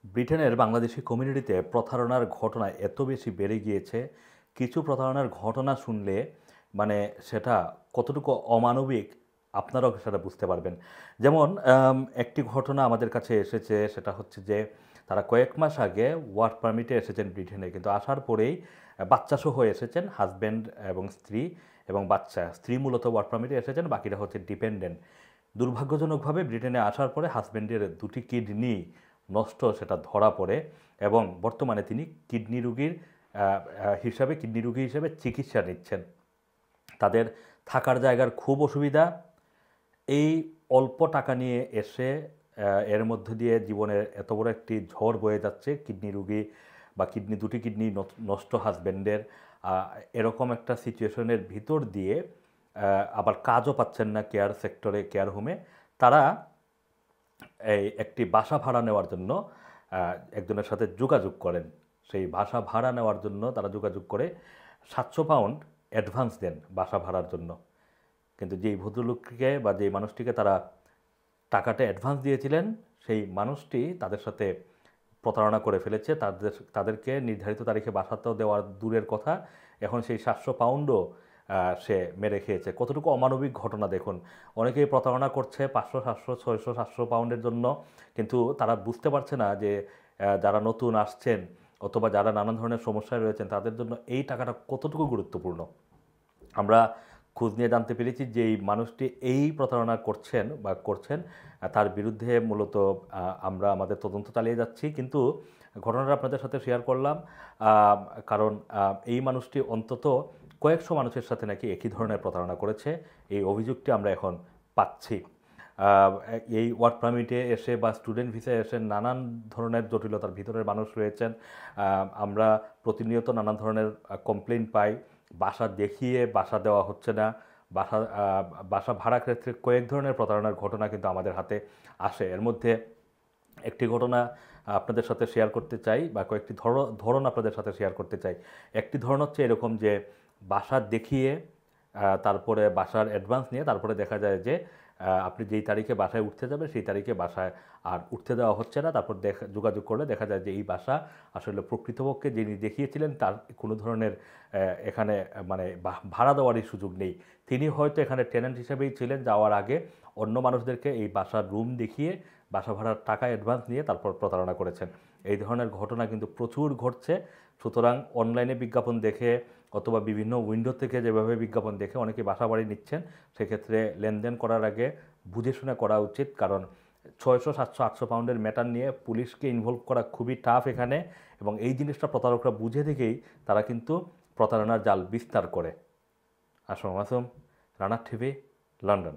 ব্রিটেনের বাংলাদেশি কমিউনিটিতে প্রতারণার ঘটনা এত বেশি বেড়ে গিয়েছে, কিছু প্রতারণার ঘটনা শুনলে মানে সেটা কতটুকু অমানবিক আপনারাও সেটা বুঝতে পারবেন। যেমন একটি ঘটনা আমাদের কাছে এসেছে, সেটা হচ্ছে যে তারা কয়েক মাস আগে ওয়ার্ক পারমিটে এসেছেন ব্রিটেনে, কিন্তু আসার পরেই বাচ্চাসহ এসেছেন, হাজব্যান্ড এবং স্ত্রী এবং বাচ্চা। স্ত্রী মূলত ওয়ার্ক পারমিটে এসেছেন, বাকিরা হচ্ছে ডিপেন্ডেন্ট। দুর্ভাগ্যজনকভাবে ব্রিটেনে আসার পরে হাজব্যান্ডের দুটি কিডনি নষ্ট, সেটা ধরা পড়ে এবং বর্তমানে তিনি কিডনি রোগীর কিডনি রোগী হিসেবে চিকিৎসা নিচ্ছেন। তাদের থাকার জায়গার খুব অসুবিধা। এই অল্প টাকা নিয়ে এসে এর মধ্যে দিয়ে জীবনের এত বড় একটি ঝড় বয়ে যাচ্ছে, কিডনি রোগী বা দুটি কিডনি নষ্ট হাজব্যান্ডের। এরকম একটা সিচুয়েশনের ভিতর দিয়ে আবার কাজও পাচ্ছেন না কেয়ার সেক্টরে, কেয়ার হোমে। তারা এই একটি বাসা ভাড়া নেওয়ার জন্য একজনের সাথে যোগাযোগ করেন। সেই বাসা ভাড়া নেওয়ার জন্য তারা যোগাযোগ করে 700 পাউন্ড অ্যাডভান্স দেন বাসা ভাড়ার জন্য। কিন্তু যেই ভদ্রলোককে বা যেই মানুষটিকে তারা টাকাটা অ্যাডভান্স দিয়েছিলেন, সেই মানুষটি তাদের সাথে প্রতারণা করে ফেলেছে। তাদেরকে নির্ধারিত তারিখে বাসাতেও দেওয়ার দূরের কথা, এখন সেই 700 পাউন্ডও সে মেরে খেয়েছে। কতটুকু অমানবিক ঘটনা দেখুন। অনেকেই প্রতারণা করছে 500, 700, 600, 700 পাউন্ডের জন্য, কিন্তু তারা বুঝতে পারছে না যে যারা নতুন আসছেন অথবা যারা নানান ধরনের সমস্যায় রয়েছেন তাদের জন্য এই টাকাটা কতটুকু গুরুত্বপূর্ণ। আমরা খোঁজ নিয়ে জানতে পেরেছি যে এই মানুষটি এই প্রতারণা করছেন, তার বিরুদ্ধে মূলত আমরা আমাদের তদন্ত চালিয়ে যাচ্ছি। কিন্তু ঘটনাটা আপনাদের সাথে শেয়ার করলাম কারণ এই মানুষটি অন্তত কয়েকশো মানুষের সাথে নাকি একই ধরনের প্রতারণা করেছে, এই অভিযোগটি আমরা এখন পাচ্ছি। এই ওয়ার্ক পারমিটে এসে বা স্টুডেন্ট ভিসায় এসে নানান ধরনের জটিলতার ভিতরের মানুষ রয়েছেন। আমরা প্রতিনিয়ত নানান ধরনের কমপ্লেইন পাই। বাসা দেখিয়ে বাসা দেওয়া হচ্ছে না, বাসা বাসা ভাড়ার ক্ষেত্রে কয়েক ধরনের প্রতারণার ঘটনা কিন্তু আমাদের হাতে আসে। এর মধ্যে একটি ঘটনা আপনাদের সাথে শেয়ার করতে চাই, বা কয়েকটি ধরন আপনাদের সাথে শেয়ার করতে চাই। একটি ধরন হচ্ছে এরকম যে বাসা দেখিয়ে তারপরে বাসার অ্যাডভান্স নিয়ে তারপরে দেখা যায় যে আপনি যেই তারিখে বাসায় উঠতে যাবেন সেই তারিখে বাসায় আর উঠতে দেওয়া হচ্ছে না। তারপর যোগাযোগ করলে দেখা যায় যে এই বাসা আসলে প্রকৃতপক্ষে যিনি দেখিয়েছিলেন তার কোনো ধরনের এখানে মানে ভাড়া দেওয়ারই সুযোগ নেই। তিনি হয়তো এখানে টেনেন্ট হিসেবেই ছিলেন, যাওয়ার আগে অন্য মানুষদেরকে এই বাসার রুম দেখিয়ে বাসা ভাড়ার টাকা অ্যাডভান্স নিয়ে তারপর প্রতারণা করেছেন। এই ধরনের ঘটনা কিন্তু প্রচুর ঘটছে। সুতরাং অনলাইনে বিজ্ঞাপন দেখে অথবা বিভিন্ন উইন্ডো থেকে যেভাবে বিজ্ঞাপন দেখে অনেকে বাসা বাড়ি নিচ্ছেন, সেক্ষেত্রে লেনদেন করার আগে বুঝে শুনে করা উচিত। কারণ 600, 700, 800 পাউন্ডের ম্যাটার নিয়ে পুলিশকে ইনভলভ করা খুবই টাফ এখানে, এবং এই জিনিসটা প্রতারকরা বুঝে থেকেই তারা কিন্তু প্রতারণার জাল বিস্তার করে। আসম মাসুম, রানার টিভি, লন্ডন।